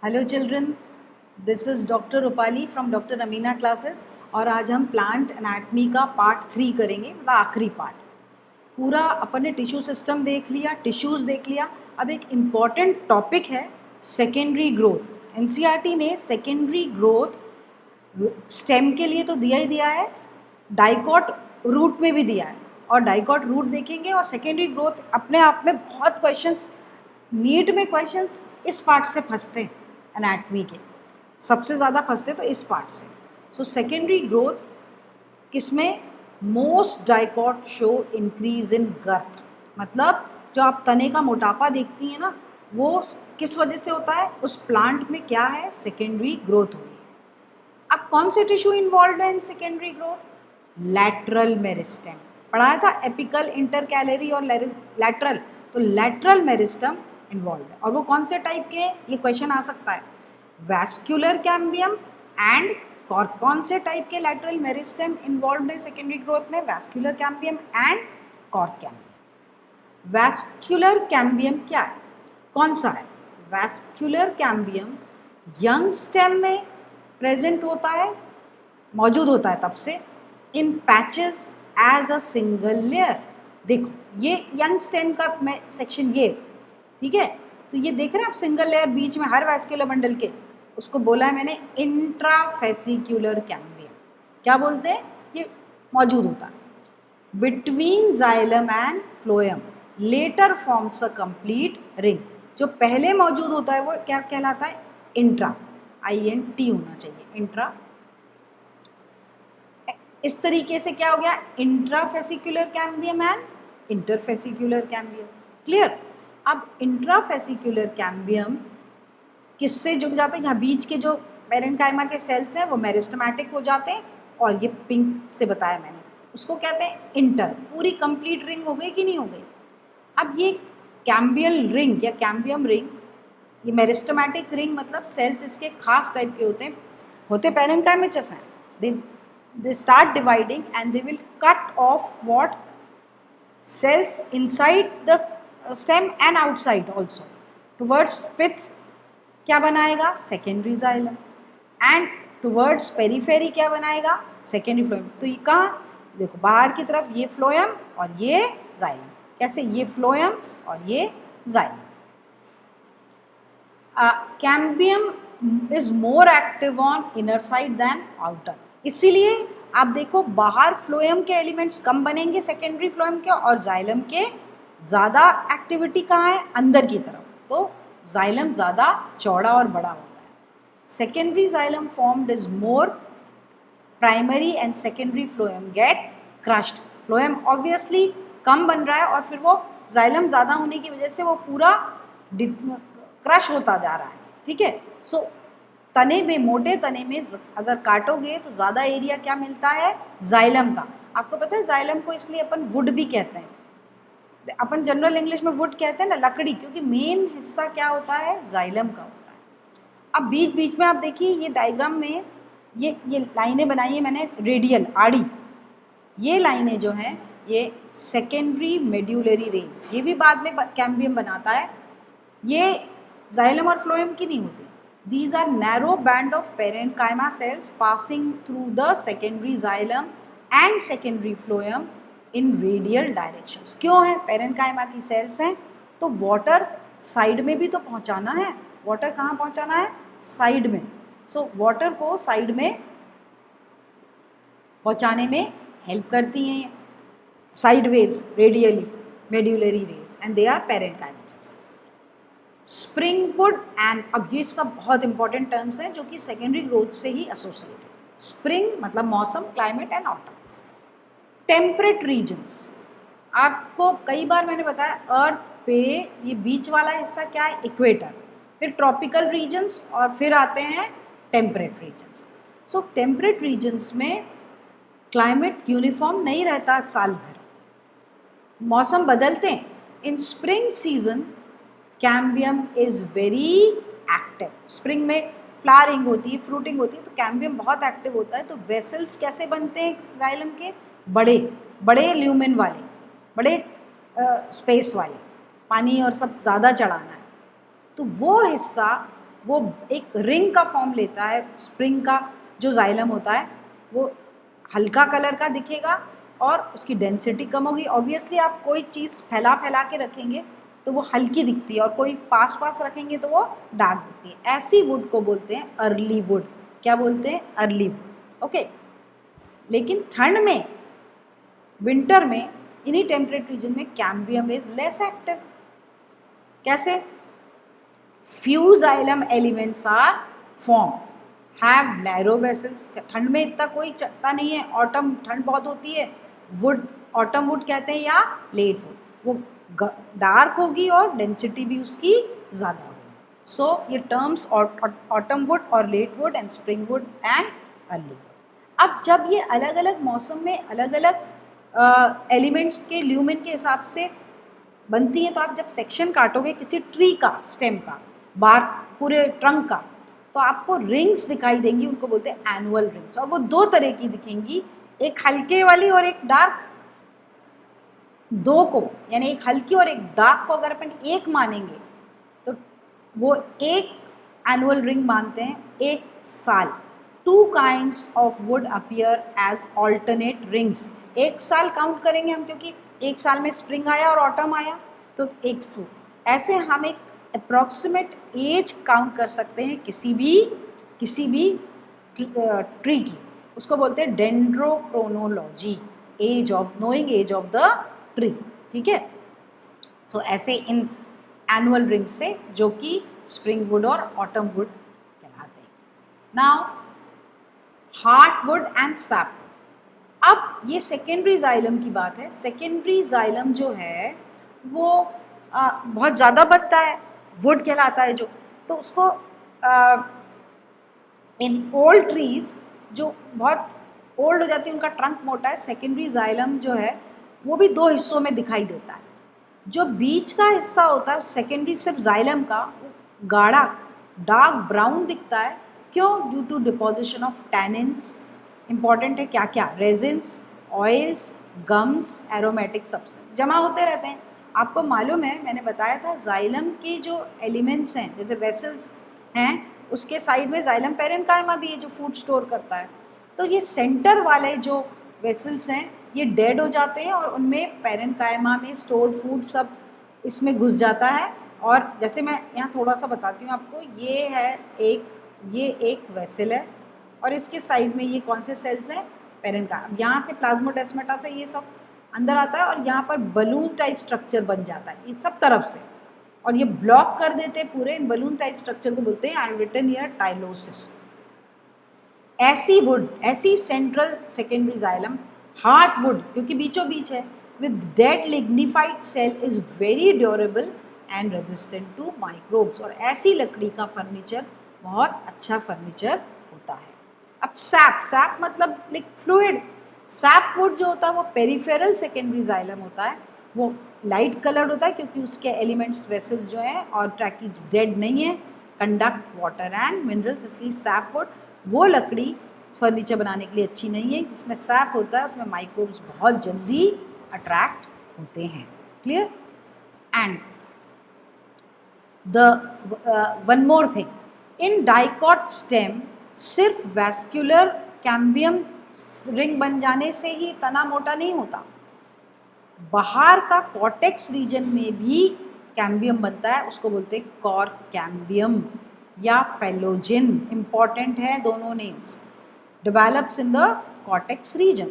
Hello children, this is doctor Rupali from doctor Amina classes. और आज हम प्लांट एनाटमी का पार्ट 3 करेंगे, मतलब आखिरी पार्ट। पूरा अपन ने टिश्यू सिस्टम देख लिया, टिश्यूज़ देख लिया। अब एक इम्पॉर्टेंट टॉपिक है सेकेंडरी ग्रोथ। एनसीईआरटी ने सेकेंडरी ग्रोथ स्टेम के लिए तो दिया ही दिया है, डाइकॉट रूट में भी दिया है। और डाइकॉट रूट देखेंगे और सेकेंडरी ग्रोथ अपने आप में बहुत क्वेश्चंस, नीट में क्वेश्चंस इस पार्ट से फंसते हैं। एनाटमी के सबसे ज़्यादा फंसते तो इस पार्ट से। सो सेकेंडरी ग्रोथ किसमें? Most dicot show increase in girth, मतलब जो आप तने का मोटापा देखती हैं ना, वो किस वजह से होता है? उस प्लांट में क्या है? सेकेंडरी ग्रोथ हो रही है। अब कौन से टिश्यू इन्वॉल्व है in secondary growth? Lateral meristem. पढ़ाया था एपिकल, इंटरकैलरी और लैटरल। तो लैटरल मेरिस्टेम इन्वॉल्व है। और वो कौन से टाइप के? ये क्वेश्चन आ सकता है। Vascular cambium and cork. कौन से टाइप के लैटरल मेरिस्टेम इन्वॉल्व है सेकेंडरी ग्रोथ में? Vascular cambium and cork cambium. Vascular cambium क्या है? कौन सा है? वैस्कुलर कैम्बियम यंग स्टेम में प्रेजेंट होता है, मौजूद होता है तब से, in patches as a single layer. देखो ये यंग स्टेम का मैं सेक्शन, ये ठीक है। तो ये देख रहे हैं आप, सिंगल लेयर बीच में हर वैस्कुलर बंडल के, उसको बोला है मैंने इंट्राफेसिक्युलर कैम्बियम। क्या बोलते हैं? ये मौजूद होता है between xylem and phloem, later forms a complete ring. जो पहले मौजूद होता है वो क्या कहलाता है? इंट्रा, INT होना चाहिए, इंट्रा। इस तरीके से क्या हो गया? इंट्राफेसिक्युलर कैम्बियम एंड इंटरफेसिक्युलर कैम्बियम। क्लियर? अब इंट्राफेसिक्युलर कैम्बियम किससे जुड़ जाते हैं? यहाँ बीच के जो पेरेन्काइमा के सेल्स हैं वो मेरिस्टेमेटिक हो जाते हैं, और ये पिंक से बताया मैंने, उसको कहते हैं इंटर। पूरी कंप्लीट रिंग हो गई कि नहीं हो गई? अब ये कैम्बियल रिंग या कैम्बियम रिंग, ये मेरिस्टेमेटिक रिंग, मतलब सेल्स इसके खास टाइप के होते पेरेन्काइमेटस हैं। they start dividing and they will cut off what? Cells inside the stem and outside also towards pith। क्या बनाएगा? Secondary xylem. And towards periphery क्या बनाएगा? Secondary phloem. तो ये कहाँ? देखो बाहर की तरफ ये फ्लोएम और ये जाइलम। कैसे? ये फ्लोएम और ये xylem. Cambium is more active on inner side than outer. इसीलिए आप देखो बाहर फ्लोएम के एलिमेंट्स कम बनेंगे सेकेंडरी फ्लोएम के, और जाइलम के ज़्यादा एक्टिविटी कहाँ है? अंदर की तरफ। तो जाइलम ज़्यादा चौड़ा और बड़ा होता है। Secondary xylem formed is more primary and secondary phloem get crushed. Phloem obviously कम बन रहा है और फिर वो जाइलम ज़्यादा होने की वजह से वो पूरा क्रश होता जा रहा है। ठीक है। सो तने में, मोटे तने में अगर काटोगे तो ज़्यादा एरिया क्या मिलता है? जाइलम का। आपको पता है जाइलम को इसलिए अपन वुड भी कहते हैं। अपन जनरल इंग्लिश में वुड कहते हैं ना, लकड़ी, क्योंकि मेन हिस्सा क्या होता है? जाइलम का होता है। अब बीच बीच में आप देखिए ये डायग्राम में ये लाइनें बनाई है मैंने, रेडियल, आड़ी। ये लाइनें जो हैं ये सेकेंडरी मेड्यूलरी रेंज, ये भी बाद में कैम्बियम बनाता है। ये जाइलम और फ्लोएम की नहीं होती। These are narrow band of parenchyma cells passing through the secondary xylem and secondary phloem in radial directions। क्यों है? पेरेन्काइमा की सेल्स हैं तो वाटर साइड में भी तो पहुंचाना है। वाटर कहाँ पहुंचाना है? साइड में। सो वाटर को साइड में पहुंचाने में हेल्प करती हैं sideways, radially, medullary rays, and they are parenchyma. Springwood and, अब ये सब बहुत इंपॉर्टेंट टर्म्स हैं जो कि सेकेंडरी ग्रोथ से ही एसोसिएटेड है। स्प्रिंग मतलब मौसम, climate and autumn. Temperate regions, आपको कई बार मैंने बताया अर्थ पे ये बीच वाला हिस्सा क्या है? इक्वेटर, फिर ट्रॉपिकल रीजन्स और फिर आते हैं टेम्परेट रीजन्स। सो टेम्परेट रीजन्स में क्लाइमेट यूनिफॉर्म नहीं रहता साल भर, मौसम बदलते हैं। इन spring season cambium is very active. Spring में फ्लावरिंग होती है, फ्रूटिंग होती है, तो कैम्बियम बहुत एक्टिव होता है। तो वेसल्स कैसे बनते हैं जाइलम के? बड़े बड़े ल्यूमेन वाले, बड़े स्पेस वाले, पानी और सब ज़्यादा चढ़ाना है। तो वो हिस्सा वो एक रिंग का फॉर्म लेता है। स्प्रिंग का जो जाइलम होता है वो हल्का कलर का दिखेगा और उसकी डेंसिटी कम होगी। ऑब्वियसली आप कोई चीज़ फैला फैला के रखेंगे तो वो हल्की दिखती है और कोई पास पास रखेंगे तो वो डार्क दिखती है। ऐसी वुड को बोलते हैं अर्ली वुड। क्या बोलते हैं? Early wood. ओके। लेकिन ठंड में, विंटर में, इन्हीं टेम्परेट रीजन में कैम्बियम इज लेस एक्टिव। कैसे? Few xylem elements are form, have narrow vessels. ठंड में इतना कोई चटता नहीं है, ऑटम ठंड बहुत होती है, वुड ऑटम वुड कहते हैं या लेट वुड, वो डार्क होगी और डेंसिटी भी उसकी ज़्यादा होगी। सो ये टर्म्स ऑटम वुड और late wood and spring wood and early wood. अब जब ये अलग अलग मौसम में अलग अलग एलिमेंट्स के ल्यूमेन के हिसाब से बनती हैं, तो आप जब सेक्शन काटोगे किसी ट्री का, स्टेम का, बार पूरे ट्रंक का, तो आपको रिंग्स दिखाई देंगी, उनको बोलते हैं एनुअल रिंग्स। और वो दो तरह की दिखेंगी, एक हल्के वाली और एक डार्क। दो को यानी एक हल्की और एक डार्क को अगर अपन एक मानेंगे तो वो एक एनुअल रिंग मानते हैं एक साल। Two kinds of wood appear as alternate rings. एक साल काउंट करेंगे हम, क्योंकि एक साल में स्प्रिंग आया और ऑटम आया, तो एक सौ। ऐसे हम एक अप्रॉक्सीमेट एज काउंट कर सकते हैं किसी भी ट्री की। उसको बोलते हैं dendrochronology, age of knowing age of the tree. ठीक है। सो ऐसे इन एनुअल रिंग से, जो कि स्प्रिंग वुड और ऑटम वुड कहलाते हैं। Now heart would and SAP. अब ये सेकेंडरी जाइलम की बात है। सेकेंडरी जाइलम जो है वो बहुत ज़्यादा बनता है, वुड कहलाता है जो, तो उसको इन ओल्ड ट्रीज जो बहुत ओल्ड हो जाती है, उनका ट्रंक मोटा है, सेकेंडरी जाइलम जो है वो भी दो हिस्सों में दिखाई देता है। जो बीच का हिस्सा होता है सेकेंडरी सिर्फ जाइलम का, गाढ़ा डार्क ब्राउन दिखता है। क्यों? Due to deposition of tannins. Important है क्या क्या? Resins, oils, gums, aromatic substance जमा होते रहते हैं। आपको मालूम है, मैंने बताया था जाइलम के जो एलिमेंट्स हैं, जैसे वेसल्स हैं, उसके साइड में जाइलम पेरेन्काइमा भी है जो फूड स्टोर करता है। तो ये सेंटर वाले जो वेसल्स हैं ये डेड हो जाते हैं और उनमें पेरेन्काइमा में स्टोर्ड फूड सब इसमें घुस जाता है। और जैसे मैं यहाँ थोड़ा सा बताती हूँ आपको, ये एक वेसल है और इसके साइड में ये कौन से सेल्स हैं? पेरेन्काइमा। यहाँ से प्लाज्मोडेस्माटा से ये सब अंदर आता है और यहाँ पर बलून टाइप स्ट्रक्चर बन जाता है इन सब तरफ से, और ये ब्लॉक कर देते हैं पूरे। इन बलून टाइप स्ट्रक्चर को बोलते हैं, आई रिटन हियर, टाइलोसिस। ऐसी वुड, ऐसी central secondary xylem heart wood, क्योंकि बीचों बीच है, with dead lignified cell is very durable and resistant to microbes. और ऐसी लकड़ी का फर्नीचर बहुत अच्छा फर्नीचर होता है। अब सैप मतलब फ्लूइड। सैप वुड जो होता है वो पेरिफेरल सेकेंडरी जाइलम होता है। वो लाइट कलर्ड होता है क्योंकि उसके एलिमेंट्स वेसल्स जो हैं और ट्रैकीज डेड नहीं है, कंडक्ट वाटर एंड मिनरल्स, इसलिए सैप वुड वो लकड़ी फर्नीचर बनाने के लिए अच्छी नहीं है। जिसमें सैप होता है उसमें माइक्रोब्स बहुत जल्दी अट्रैक्ट होते हैं। Clear? And the one more thing, in dicot stem सिर्फ वैस्कुलर कैम्बियम रिंग बन जाने से ही तना मोटा नहीं होता, बाहर का कॉर्टेक्स रीजन में भी कैम्बियम बनता है, उसको बोलते हैं कॉर्क कैम्बियम या फेलोजिन। इंपॉर्टेंट है दोनों names. Develops in the cortex region.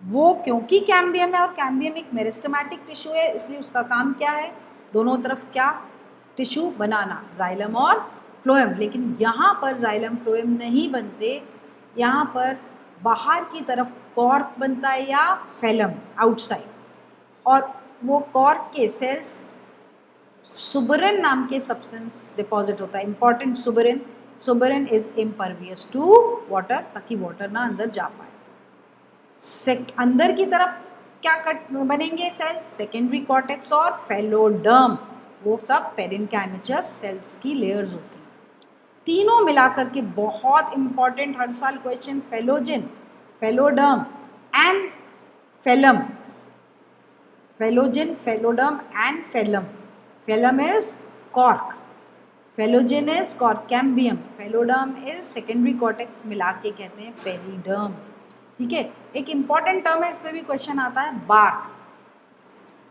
वो क्योंकि कैम्बियम है और कैम्बियम एक मेरिस्टेमेटिक टिश्यू है, इसलिए उसका काम क्या है? दोनों तरफ क्या? टिश्यू बनाना, जाइलम और फ्लोएम। लेकिन यहाँ पर जाइलम फ्लोएम नहीं बनते, यहाँ पर बाहर की तरफ कॉर्क बनता है या फेलम आउटसाइड, और वो कॉर्क के सेल्स सुबरिन नाम के सब्सटेंस डिपॉजिट होता है। Important, suberin is impervious to water, ताकि वाटर ना अंदर जा पाए। अंदर की तरफ क्या कट बनेंगे सेल्स? सेकेंडरी कॉर्टेक्स और फेलोडर्म, वो सब पेरेन्काइमेचस सेल्स की लेयर्स होती हैं। तीनों मिलाकर के बहुत इंपॉर्टेंट, हर साल question, phellogen, phelloderm and phellem. Phellogen, phelloderm and phellem. Phellem is cork, phellogen's और cambium, phelloderm is secondary cortex, मिला के कहते हैं पेरिडर्म। ठीक है, एक इंपॉर्टेंट टर्म है, इस पर भी क्वेश्चन आता है, बार्क।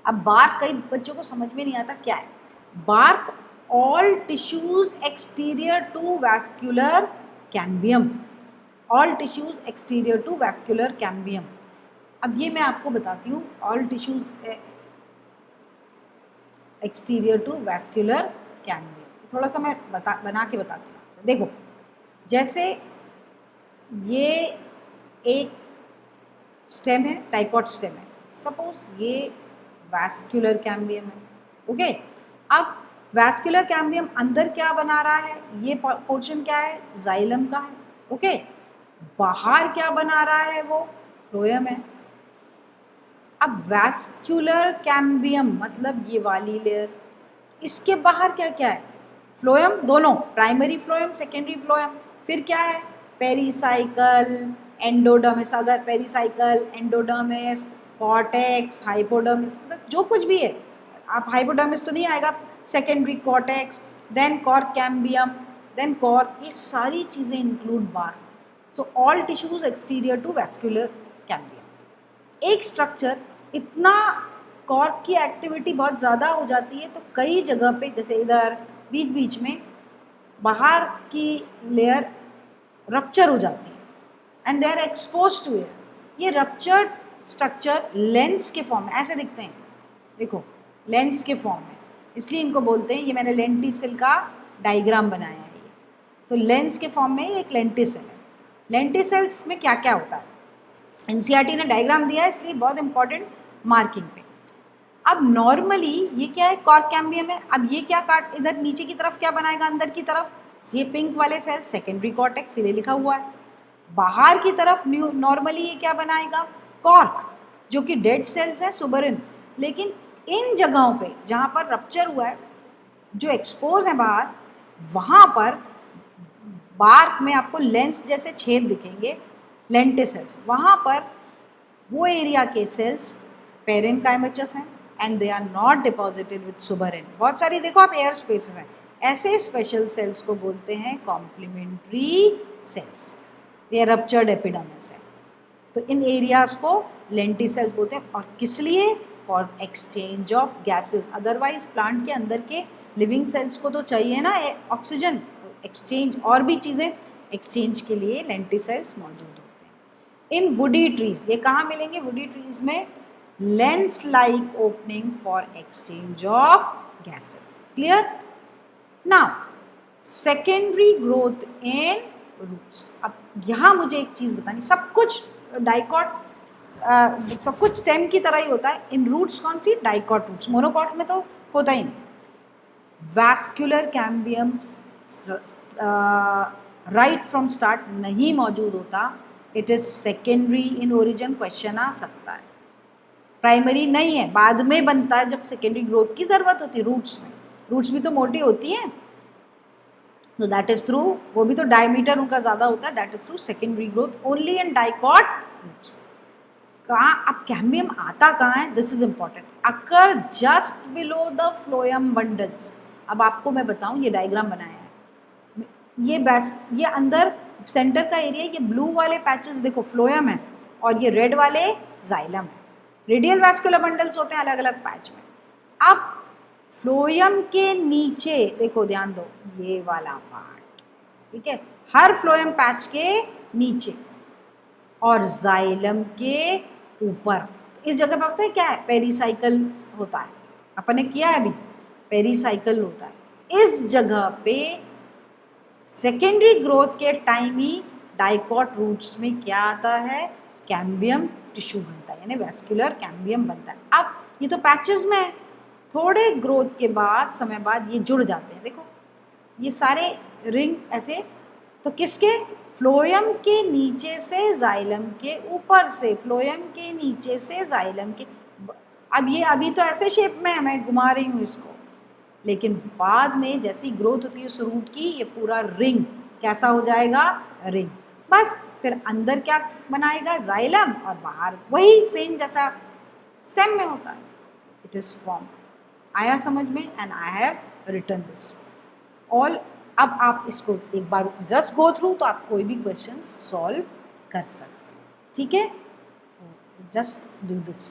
अब बार्क कई बच्चों को समझ में नहीं आता क्या है। Bark all tissues exterior to vascular cambium, all tissues exterior to vascular cambium. अब ये मैं आपको बताती हूँ, all tissues exterior to vascular cambium, थोड़ा सा मैं बना के बताती हूँ। देखो, जैसे ये एक स्टेम है, डाइकॉट स्टेम है, सपोज ये वैस्कुलर कैम्बियम है। ओके, अब वैस्कुलर कैम्बियम अंदर क्या बना रहा है, ये पोर्शन क्या है, जाइलम का है। ओके, बाहर क्या बना रहा है, वो फ्लोएम है। अब वैस्कुलर कैम्बियम मतलब ये वाली लेयर, इसके बाहर क्या क्या है, फ्लोएम, दोनों, प्राइमरी फ्लोएम, सेकेंडरी फ्लोएम। फिर क्या है, पेरिसाइकल, एंडोडर्मिस, अगर पेरिसाइकल, एंडोडर्मिस, कॉर्टेक्स, हाइपोडर्मिस, मतलब जो कुछ भी है, आप हाइपोडर्मिस तो नहीं आएगा, secondary cortex, then cork cambium, then cork, ये सारी चीज़ें include bark. So all tissues exterior to vascular cambium. एक स्ट्रक्चर इतना, कॉर्क की एक्टिविटी बहुत ज़्यादा हो जाती है तो कई जगह पे, जैसे इधर बीच बीच में बाहर की लेयर रप्चर हो जाती है and they are expose to air. ये रप्चर्ड स्ट्रक्चर लेंस के फॉर्म में ऐसे दिखते हैं, देखो लेंस के फॉर्म में, इसलिए इनको बोलते हैं, ये मैंने लेंटिसिल का डायग्राम बनाया है ये, तो लेंस के फॉर्म में एक लेंटिसिल है। लेंटिसेल्स में क्या क्या होता है, एनसीईआरटी ने डायग्राम दिया है, इसलिए बहुत इंपॉर्टेंट मार्किंग पे। अब नॉर्मली ये क्या है, कॉर्क कैम्बियम है। अब ये क्या काट, इधर नीचे की तरफ क्या बनाएगा, अंदर की तरफ, ये पिंक वाले सेल सेकेंडरी कॉर्टेक्स, ये लिखा हुआ है। बाहर की तरफ नॉर्मली ये क्या बनाएगा, कॉर्क, जो कि डेड सेल्स है, सुबरिन। लेकिन इन जगहों पे जहाँ पर रप्चर हुआ है, जो एक्सपोज है बाहर, वहाँ पर बार्क में आपको लेंस जैसे छेद दिखेंगे, लेंटिसेल्स, वहाँ पर वो एरिया के सेल्स पेरेन्काइमेचस हैं and they are not deposited with suberin. बहुत सारी देखो आप एयर स्पेसेस हैं, ऐसे स्पेशल सेल्स को बोलते हैं कॉम्प्लीमेंट्री सेल्स, ये रप्चर्ड एपिडर्मिस है। तो इन एरियाज को लेंटिसेल्स बोलते हैं। और किस लिए, for exchange of gases, otherwise plant के अंदर के लिविंग सेल्स को तो चाहिए ना ऑक्सीजन, तो एक्सचेंज और भी चीज़ें एक्सचेंज के लिए लेंटिसेल्स मौजूद होते हैं। इन वुडी ट्रीज, ये कहाँ मिलेंगे, वुडी ट्रीज में lens like opening for exchange of gases. Clear. Now secondary growth in roots. अब यहाँ मुझे एक चीज़ बतानी, सब कुछ डाइकॉट, सब कुछ स्टेम की तरह ही होता है, इन रूट्स कौन सी, डाइकॉट रूट्स, मोनोकॉट में तो होता ही नहीं। Vascular cambium right from start नहीं मौजूद होता, it is secondary in origin, question आ सकता है। प्राइमरी नहीं है, बाद में बनता है जब सेकेंडरी ग्रोथ की ज़रूरत होती है रूट्स में। रूट्स भी तो मोटी होती हैं, तो दैट इज थ्रू, वो भी तो डायमीटर उनका ज़्यादा होता है, that is through secondary growth only in dicot roots. कहाँ, अब कैम्बियम आता कहाँ है, this is important, occur just below the phloem bundles. अब आपको मैं बताऊँ, ये डायग्राम बनाया है, ये अंदर सेंटर का एरिया, ये ब्लू वाले पैचेस देखो फ्लोएम है, और ये रेड वाले जाइलम है। रेडियल वैस्कुलर बंडल्स होते हैं अलग अलग पैच में। अब फ्लोएम के नीचे देखो, ध्यान दो, ये वाला पार्ट, ठीक है, हर फ्लोएम पैच के नीचे और जाइलम के ऊपर, इस जगह पर पता है क्या है, पेरिसाइकल होता है, अपन ने किया है अभी, पेरिसाइकल होता है। इस जगह पे सेकेंडरी ग्रोथ के टाइम ही डाइकॉट रूट्स में क्या आता है, कैम्बियम टिश्यू बनता है, यानी वैस्कुलर कैम्बियम बनता है। अब ये तो पैचेस में है, थोड़े ग्रोथ के बाद, समय बाद ये जुड़ जाते हैं, देखो ये सारे रिंग ऐसे, तो किसके, फ्लोएम के नीचे से जाइलम के ऊपर से, फ्लोएम के नीचे से जाइलम के। अब ये अभी तो ऐसे शेप में है, मैं घुमा रही हूँ इसको, लेकिन बाद में जैसी ग्रोथ होती है उस रूट की, ये पूरा रिंग कैसा हो जाएगा, रिंग। बस फिर अंदर क्या बनाएगा, जाइलम, और बाहर वही सेम जैसा स्टेम में होता है, इट इज फॉर्म। आया समझ में, and I have written this. All. अब आप इसको एक बार जस्ट गो थ्रू तो आप कोई भी क्वेश्चन सॉल्व कर सकते हैं, ठीक है। Just do this.